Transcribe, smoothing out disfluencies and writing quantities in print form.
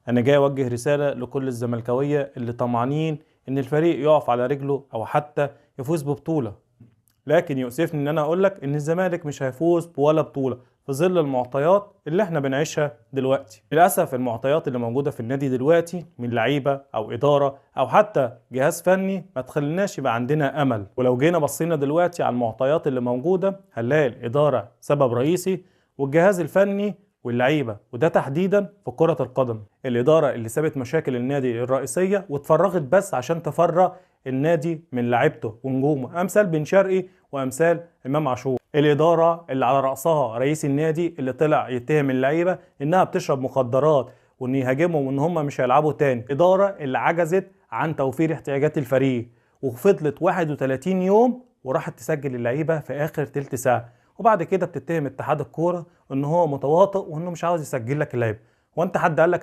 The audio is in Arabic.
انا جاي اوجه رسالة لكل الزملكاوية اللي طمعانين ان الفريق يقف على رجله او حتى يفوز ببطولة. لكن يؤسفني ان انا اقولك ان الزمالك مش هيفوز بولا بطولة في ظل المعطيات اللي احنا بنعيشها دلوقتي. للاسف المعطيات اللي موجودة في النادي دلوقتي من لعيبة او ادارة او حتى جهاز فني ما تخليناش يبقى عندنا امل. ولو جينا بصينا دلوقتي على المعطيات اللي موجودة هنلاقي الادارة سبب رئيسي والجهاز الفني واللعيبه، وده تحديدا في كره القدم. الاداره اللي سابت مشاكل النادي الرئيسيه واتفرغت بس عشان تفرغ النادي من لعيبته ونجومه، امثال بن شرقي وامثال امام عاشور. الاداره اللي على راسها رئيس النادي اللي طلع يتهم اللعيبه انها بتشرب مخدرات وان يهاجمهم وان هم مش هيلعبوا تاني. اداره اللي عجزت عن توفير احتياجات الفريق وفضلت 31 يوم وراحت تسجل اللعيبه في اخر تلت ساعه، وبعد كده بتتهم اتحاد الكوره ان هو متواطئ وانه مش عاوز يسجل لك اللعيبه. وانت حد قال لك ان